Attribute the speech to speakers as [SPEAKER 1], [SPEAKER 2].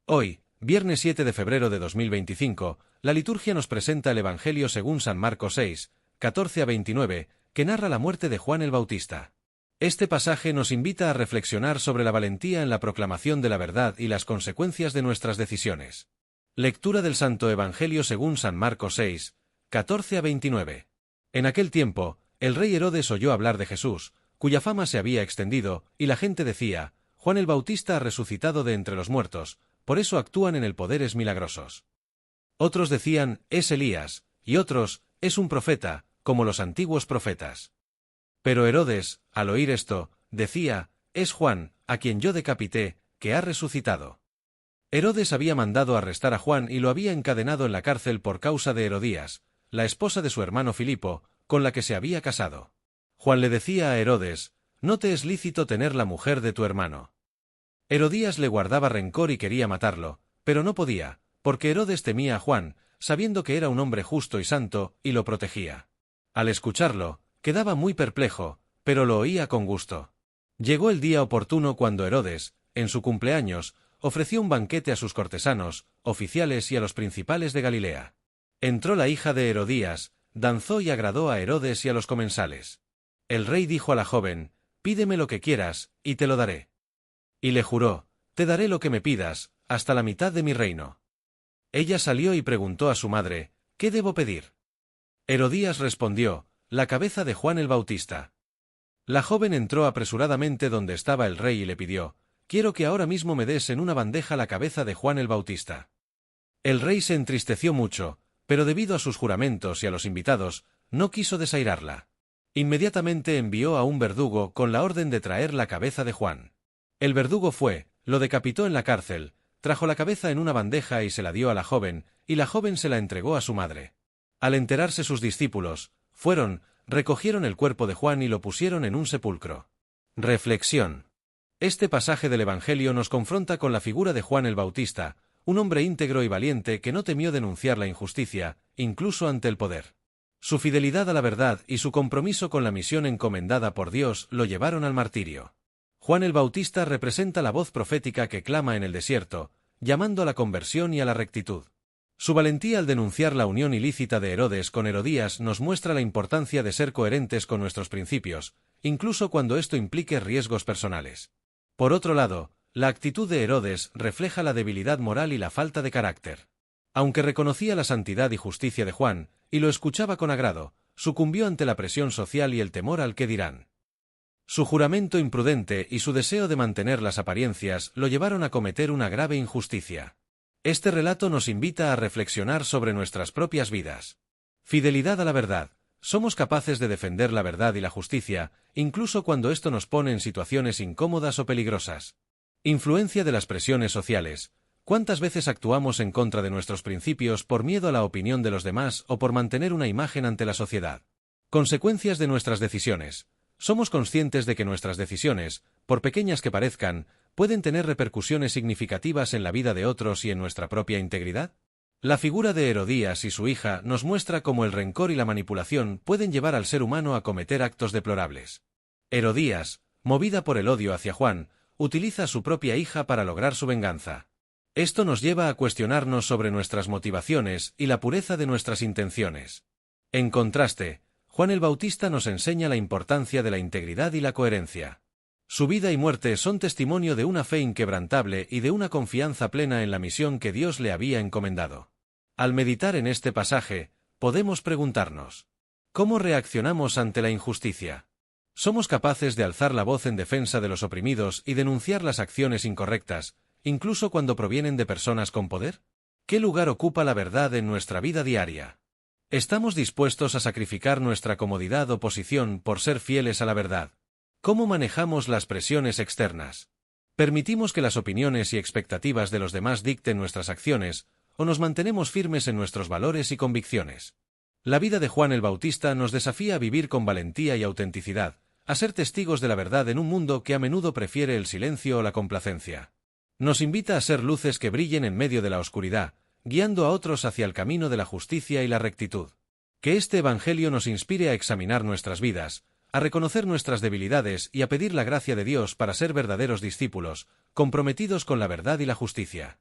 [SPEAKER 1] Hoy, viernes 7 de febrero de 2025, la liturgia nos presenta el Evangelio según San Marcos 6, 14 a 29, que narra la muerte de Juan el Bautista. Este pasaje nos invita a reflexionar sobre la valentía en la proclamación de la verdad y las consecuencias de nuestras decisiones. Lectura del Santo Evangelio según San Marcos 6, 14 a 29. En aquel tiempo, el rey Herodes oyó hablar de Jesús, cuya fama se había extendido, y la gente decía: Juan el Bautista ha resucitado de entre los muertos, por eso actúan en él poderes milagrosos. Otros decían: es Elías, y otros: es un profeta, como los antiguos profetas. Pero Herodes, al oír esto, decía: es Juan, a quien yo decapité, que ha resucitado. Herodes había mandado arrestar a Juan y lo había encadenado en la cárcel por causa de Herodías, la esposa de su hermano Filipo, con la que se había casado. Juan le decía a Herodes: no te es lícito tener la mujer de tu hermano. Herodías le guardaba rencor y quería matarlo, pero no podía, porque Herodes temía a Juan, sabiendo que era un hombre justo y santo, y lo protegía. Al escucharlo, quedaba muy perplejo, pero lo oía con gusto. Llegó el día oportuno cuando Herodes, en su cumpleaños, ofreció un banquete a sus cortesanos, oficiales y a los principales de Galilea. Entró la hija de Herodías, danzó y agradó a Herodes y a los comensales. El rey dijo a la joven: pídeme lo que quieras, y te lo daré. Y le juró: te daré lo que me pidas, hasta la mitad de mi reino. Ella salió y preguntó a su madre: ¿qué debo pedir? Herodías respondió: la cabeza de Juan el Bautista. La joven entró apresuradamente donde estaba el rey y le pidió: quiero que ahora mismo me des en una bandeja la cabeza de Juan el Bautista. El rey se entristeció mucho, pero debido a sus juramentos y a los invitados, no quiso desairarla. Inmediatamente envió a un verdugo con la orden de traer la cabeza de Juan. El verdugo fue, lo decapitó en la cárcel, trajo la cabeza en una bandeja y se la dio a la joven, y la joven se la entregó a su madre. Al enterarse sus discípulos, fueron, recogieron el cuerpo de Juan y lo pusieron en un sepulcro. Reflexión. Este pasaje del Evangelio nos confronta con la figura de Juan el Bautista, un hombre íntegro y valiente que no temió denunciar la injusticia, incluso ante el poder. Su fidelidad a la verdad y su compromiso con la misión encomendada por Dios lo llevaron al martirio. Juan el Bautista representa la voz profética que clama en el desierto, llamando a la conversión y a la rectitud. Su valentía al denunciar la unión ilícita de Herodes con Herodías nos muestra la importancia de ser coherentes con nuestros principios, incluso cuando esto implique riesgos personales. Por otro lado, la actitud de Herodes refleja la debilidad moral y la falta de carácter. Aunque reconocía la santidad y justicia de Juan, y lo escuchaba con agrado, sucumbió ante la presión social y el temor al que dirán. Su juramento imprudente y su deseo de mantener las apariencias lo llevaron a cometer una grave injusticia. Este relato nos invita a reflexionar sobre nuestras propias vidas. Fidelidad a la verdad. Somos capaces de defender la verdad y la justicia, incluso cuando esto nos pone en situaciones incómodas o peligrosas. Influencia de las presiones sociales. ¿Cuántas veces actuamos en contra de nuestros principios por miedo a la opinión de los demás o por mantener una imagen ante la sociedad? Consecuencias de nuestras decisiones. ¿Somos conscientes de que nuestras decisiones, por pequeñas que parezcan, pueden tener repercusiones significativas en la vida de otros y en nuestra propia integridad? La figura de Herodías y su hija nos muestra cómo el rencor y la manipulación pueden llevar al ser humano a cometer actos deplorables. Herodías, movida por el odio hacia Juan, utiliza a su propia hija para lograr su venganza. Esto nos lleva a cuestionarnos sobre nuestras motivaciones y la pureza de nuestras intenciones. En contraste, Juan el Bautista nos enseña la importancia de la integridad y la coherencia. Su vida y muerte son testimonio de una fe inquebrantable y de una confianza plena en la misión que Dios le había encomendado. Al meditar en este pasaje, podemos preguntarnos: ¿cómo reaccionamos ante la injusticia? ¿Somos capaces de alzar la voz en defensa de los oprimidos y denunciar las acciones incorrectas, incluso cuando provienen de personas con poder? ¿Qué lugar ocupa la verdad en nuestra vida diaria? ¿Estamos dispuestos a sacrificar nuestra comodidad o posición por ser fieles a la verdad? ¿Cómo manejamos las presiones externas? ¿Permitimos que las opiniones y expectativas de los demás dicten nuestras acciones, o nos mantenemos firmes en nuestros valores y convicciones? La vida de Juan el Bautista nos desafía a vivir con valentía y autenticidad, a ser testigos de la verdad en un mundo que a menudo prefiere el silencio o la complacencia. Nos invita a ser luces que brillen en medio de la oscuridad, guiando a otros hacia el camino de la justicia y la rectitud. Que este Evangelio nos inspire a examinar nuestras vidas, a reconocer nuestras debilidades y a pedir la gracia de Dios para ser verdaderos discípulos, comprometidos con la verdad y la justicia.